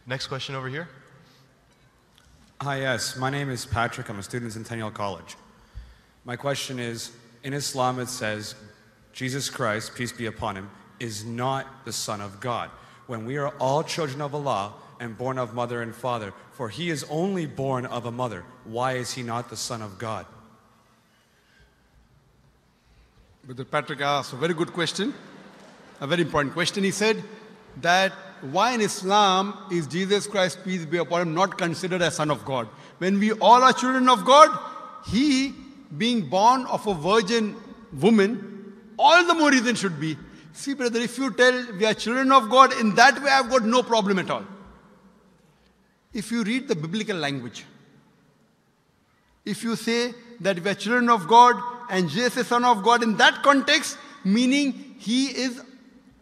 Next question over here. Hi, yes. My name is Patrick. I'm a student at Centennial College. My question is, in Islam it says, Jesus Christ, peace be upon him, is not the Son of God. When we are all children of Allah and born of mother and father, for he is only born of a mother, why is he not the Son of God? Brother Patrick asked a very good question, a very important question. He said that why in Islam is Jesus Christ, peace be upon him, not considered as Son of God? When we all are children of God, he being born of a virgin woman, all the more reason should be. See, brother, if you tell we are children of God, in that way I've got no problem at all. If you read the biblical language, if you say that we are children of God and Jesus is Son of God, in that context, meaning he is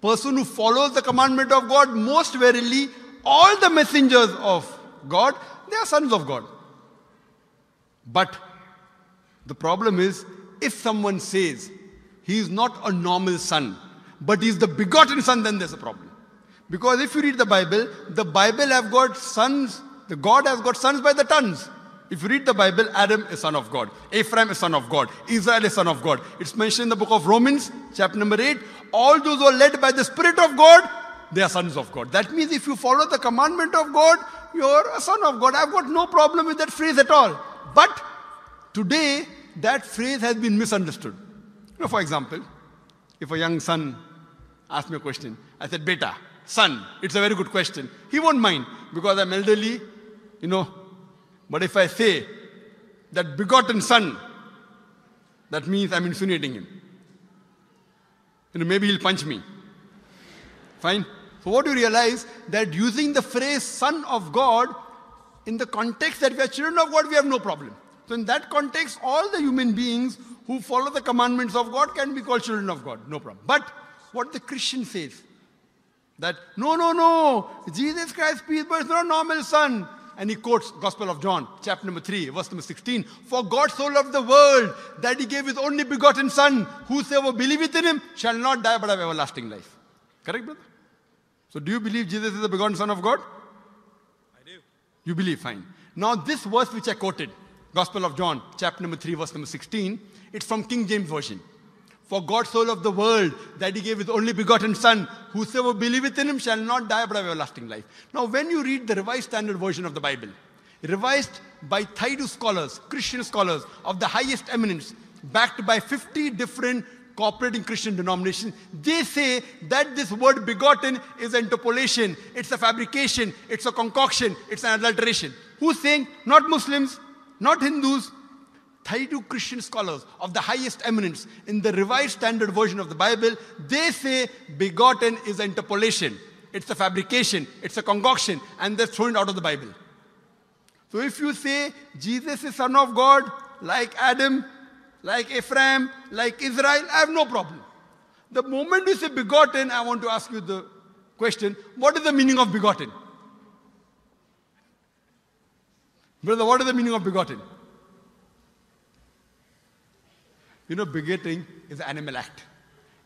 person who follows the commandment of God, most verily, all the messengers of God, they are sons of God. But the problem is, if someone says he is not a normal son, but he is the begotten son, then there's a problem. Because if you read the Bible have got sons, the God has got sons by the tons. If you read the Bible, Adam is son of God, Ephraim is son of God, Israel is son of God. It's mentioned in the book of Romans, chapter number 8, all those who are led by the Spirit of God, they are sons of God. That means if you follow the commandment of God, you're a son of God. I've got no problem with that phrase at all. But today, that phrase has been misunderstood. You know, for example, if a young son asks me a question, I said, Beta, son, it's a very good question. He won't mind because I'm elderly, you know. But if I say that begotten son, that means I'm insinuating him. You know, maybe he'll punch me. Fine? So what do you realize? That using the phrase son of God, in the context that we are children of God, we have no problem. So in that context, all the human beings who follow the commandments of God can be called children of God. No problem. But what the Christian says, that no, Jesus Christ, peace be upon him, is not a normal son. And he quotes Gospel of John, chapter number 3, verse number 16. For God so loved the world that he gave his only begotten son. Whosoever believeth in him shall not die but have everlasting life. Correct, brother? So do you believe Jesus is the begotten son of God? I do. You believe, fine. Now this verse which I quoted, Gospel of John, chapter number 3, verse number 16, it's from King James Version. For God so loved the world that he gave his only begotten son. Whosoever believeth in him shall not die but have everlasting life. Now when you read the Revised Standard Version of the Bible, revised by Thaidu scholars, Christian scholars of the highest eminence, backed by 50 different cooperating Christian denominations, they say that this word begotten is an interpolation, it's a fabrication, it's a concoction, it's an adulteration. Who's saying? Not Muslims, not Hindus. Thaidu Christian scholars of the highest eminence in the Revised Standard Version of the Bible, they say begotten is an interpolation. It's a fabrication, it's a concoction, and they're thrown out of the Bible. So if you say Jesus is Son of God, like Adam, like Ephraim, like Israel, I have no problem. The moment you say begotten, I want to ask you the question, what is the meaning of begotten? Brother, what is the meaning of begotten? You know, begetting is an animal act.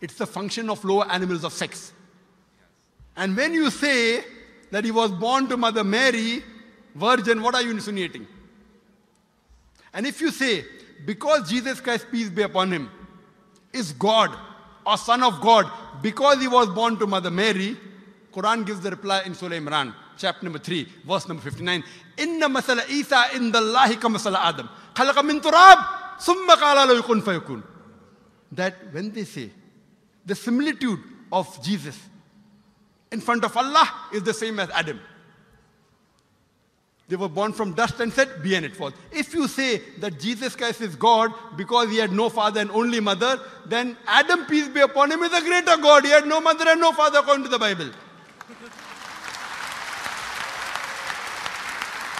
It's the function of lower animals of sex. And when you say that he was born to Mother Mary, virgin, what are you insinuating? And if you say, because Jesus Christ, peace be upon him, is God or Son of God, because he was born to Mother Mary, Quran gives the reply in Surah Imran, chapter number 3, verse number 59. Inna masala Isa indallahi ka masala Adam. Khalaqa min turab. That when they say the similitude of Jesus in front of Allah is the same as Adam. They were born from dust and said, be and it was. If you say that Jesus Christ is God because he had no father and only mother, then Adam, peace be upon him, is a greater God. He had no mother and no father according to the Bible.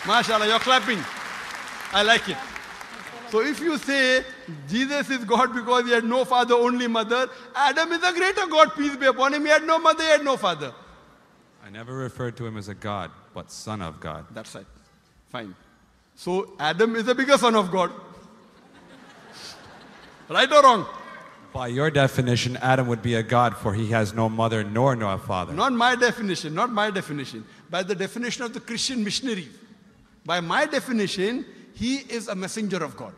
MashaAllah, you're clapping. I like it. So if you say Jesus is God because he had no father, only mother, Adam is a greater God, peace be upon him. He had no mother, he had no father. I never referred to him as a God, but Son of God. That's right. Fine. So Adam is a bigger son of God. Right or wrong? By your definition, Adam would be a god, for he has no mother nor no father. Not my definition, not my definition. By the definition of the Christian missionary. By my definition, he is a messenger of God.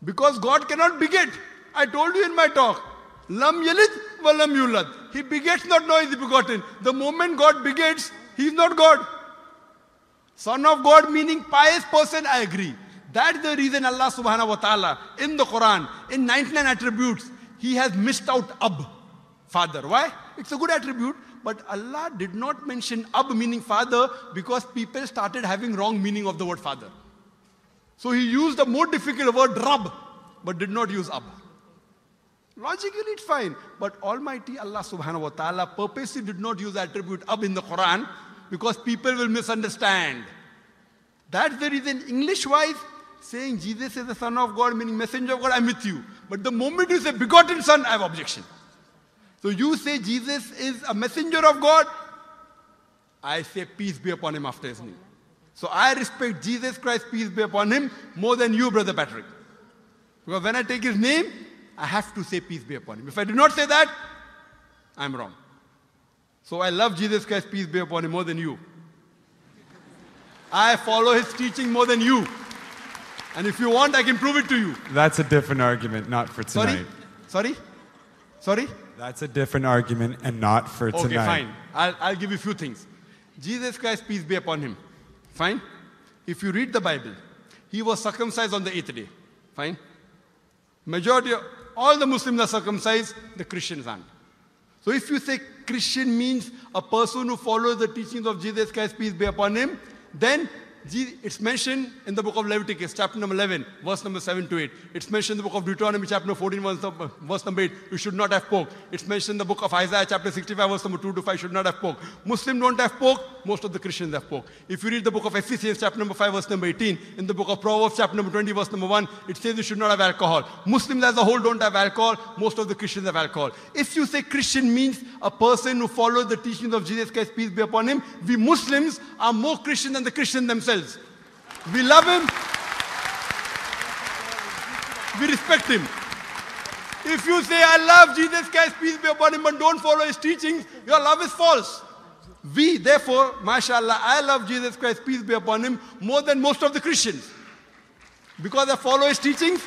Because God cannot beget. I told you in my talk. Lam yalid wa lam yulad. He begets not, nor is he begotten. The moment God begets, he is not God. Son of God meaning pious person, I agree. That's the reason Allah subhanahu wa ta'ala in the Quran, in 99 attributes, he has missed out Ab, father. Why? It's a good attribute, but Allah did not mention Ab meaning father because people started having wrong meaning of the word father. So he used a more difficult word Rab, but did not use Ab. Logically it's fine, but Almighty Allah subhanahu wa ta'ala purposely did not use the attribute Ab in the Quran because people will misunderstand. That's the reason English-wise, saying Jesus is the Son of God, meaning messenger of God, I'm with you. But the moment you say begotten Son, I have objection. So you say Jesus is a messenger of God, I say peace be upon him after his name. So I respect Jesus Christ, peace be upon him, more than you, Brother Patrick. Because when I take his name, I have to say peace be upon him. If I do not say that, I'm wrong. So I love Jesus Christ, peace be upon him, more than you. I follow his teaching more than you. And if you want, I can prove it to you. That's a different argument, not for tonight. Sorry? That's a different argument and not for tonight. Okay, fine. I'll give you a few things. Jesus Christ, peace be upon him. Fine? If you read the Bible, he was circumcised on the 8th day. Fine? Majority of all the Muslims are circumcised, the Christians aren't. So if you say Christian means a person who follows the teachings of Jesus Christ, peace be upon him, then it's mentioned in the book of Leviticus, chapter number 11, verse number 7 to 8. It's mentioned in the book of Deuteronomy, chapter number 14, verse number 8, you should not have pork. It's mentioned in the book of Isaiah, chapter 65, verse number 2 to 5, should not have pork. Muslims don't have pork, most of the Christians have pork. If you read the book of Ephesians, chapter number 5, verse number 18, in the book of Proverbs, chapter number 20, verse number 1, it says you should not have alcohol. Muslims as a whole don't have alcohol, most of the Christians have alcohol. If you say Christian means a person who follows the teachings of Jesus Christ, peace be upon him, we Muslims are more Christian than the Christians themselves. We love him. We respect him. If you say, I love Jesus Christ, peace be upon him, but don't follow his teachings, your love is false. We, therefore, mashallah, I love Jesus Christ, peace be upon him, more than most of the Christians. Because I follow his teachings,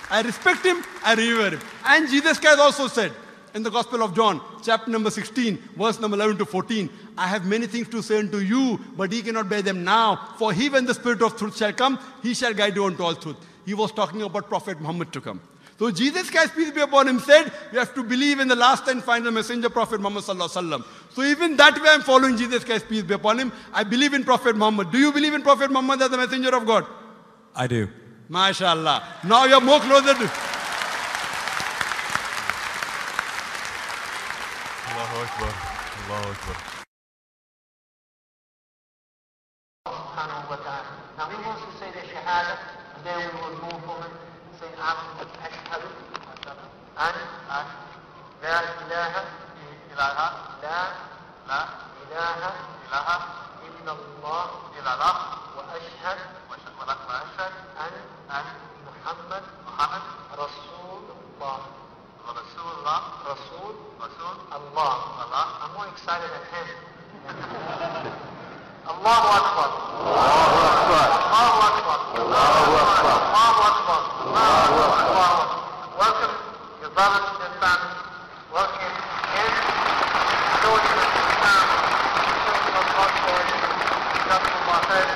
I respect him, I revere him. And Jesus Christ also said, in the Gospel of John, chapter number 16, verse number 11 to 14, I have many things to say unto you, but ye cannot bear them now. For he, when the Spirit of truth shall come, he shall guide you unto all truth. He was talking about Prophet Muhammad to come. So Jesus Christ, peace be upon him, said, you have to believe in the last and final messenger, Prophet Muhammad sallallahu alaihi wasallam. So even that way I'm following Jesus Christ, peace be upon him. I believe in Prophet Muhammad. Do you believe in Prophet Muhammad as the messenger of God? I do. MashaAllah. Now you're more closer to... Allahu Akbar. Allahu Akbar. Subhanahu wa ta'ala. Now he wants to say the Shahada, and then we will move forward and say Ashhadu an la ilaha illallah wa ashhad an Muhammad Rasulullah. Rasul Allah. I'm more excited than him. Allahu Akbar. Allahu Akbar. Allahu Akbar. Allahu Akbar. Welcome your brothers and families. Welcome in. Children of Islam. Children of God. Jazakumullah khair.